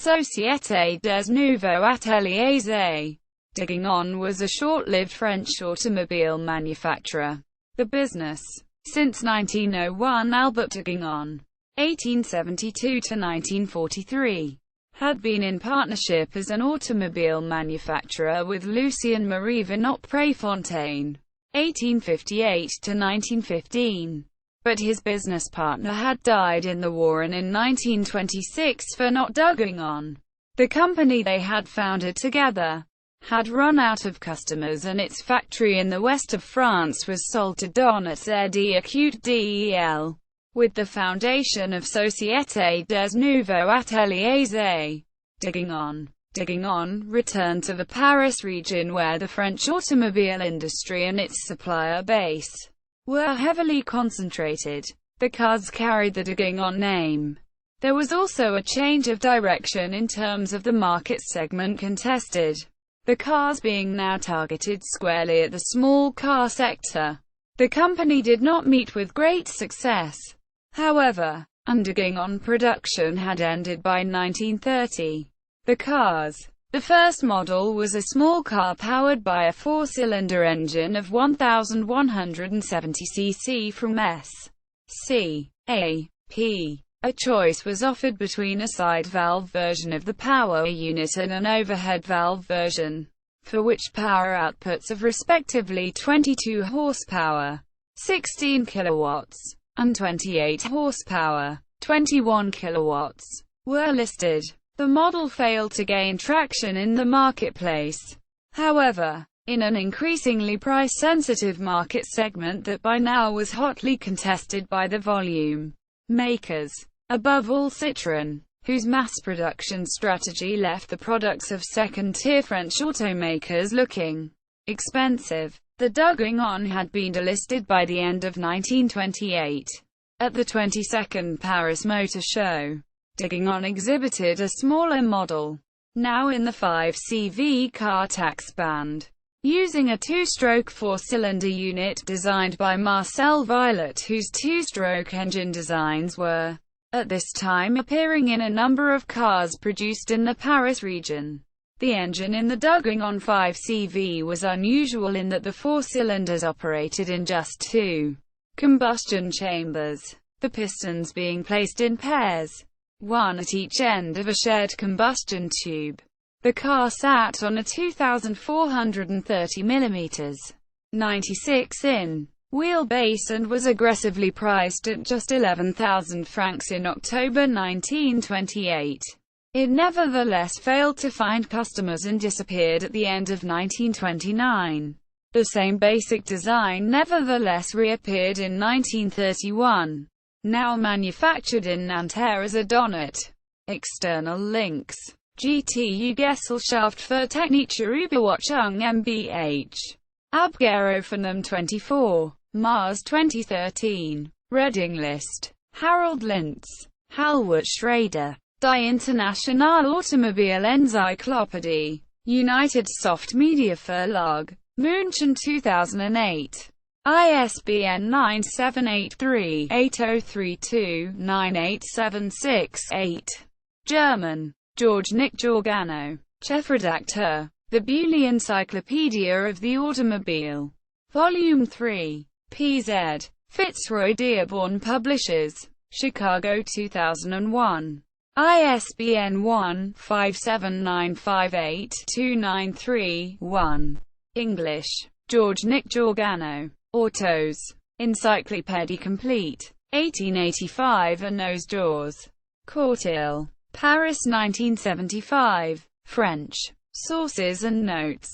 Société des Nouveaux Ateliers A. Deguingand was a short-lived French automobile manufacturer. The business, since 1901, Albert Deguingand, 1872–1943, had been in partnership as an automobile manufacturer with Lucien Marie Venot Préfontaine, 1858–1915. But his business partner had died in the war, and in 1926 Venot Deguingand, the company they had founded together, had run out of customers, and its factory in the west of France was sold to Nouveaux Ateliers A. With the foundation of Société des Nouveaux Ateliers A. Deguingand returned to the Paris region, where the French automobile industry and its supplier base were heavily concentrated. The cars carried the Deguingand name. There was also a change of direction in terms of the market segment contested, the cars being now targeted squarely at the small car sector. The company did not meet with great success, however, and Deguingand production had ended by 1930. The first model was a small car powered by a four-cylinder engine of 1,170 cc from S.C.A.P. A choice was offered between a side valve version of the power unit and an overhead valve version, for which power outputs of respectively 22 horsepower, 16 kilowatts, and 28 horsepower, 21 kilowatts, were listed. The model failed to gain traction in the marketplace, however, in an increasingly price-sensitive market segment that by now was hotly contested by the volume makers, above all Citroën, whose mass production strategy left the products of second-tier French automakers looking expensive. The Deguingand had been delisted by the end of 1928. At the 22nd Paris Motor Show, Deguingand exhibited a smaller model, now in the 5CV car tax band, using a two-stroke four-cylinder unit designed by Marcel Violet, whose two-stroke engine designs were, at this time, appearing in a number of cars produced in the Paris region. The engine in the Deguingand 5CV was unusual in that the four cylinders operated in just two combustion chambers, the pistons being placed in pairs, one at each end of a shared combustion tube. The car sat on a 2,430 mm, 96 in wheelbase and was aggressively priced at just 11,000 francs in October 1928. It nevertheless failed to find customers and disappeared at the end of 1929. The same basic design nevertheless reappeared in 1931. Now manufactured in Nanterre as a Donnet. External links: GTU Gesellschaft für technische Überwachung mbH. Abgeordnetenversammlung 24. Mars 2013. Reading list. Harold Lintz. Halwart Schrader. Die Internationale Automobil-Enzyklopädie. United Soft Media Verlag. München 2008. ISBN 978-3-8032-9876-8. German. George Nick Giordano. Chefredakteur. The Bewley Encyclopedia of the Automobile. Volume 3. PZ. Fitzroy Dearborn Publishers. Chicago 2001. ISBN 1-57958-293-1. English. George Nick Giordano. Autos. Encyclopédie complete. 1885. A Nose Jaws. Courtil. Paris 1975. French. Sources and notes.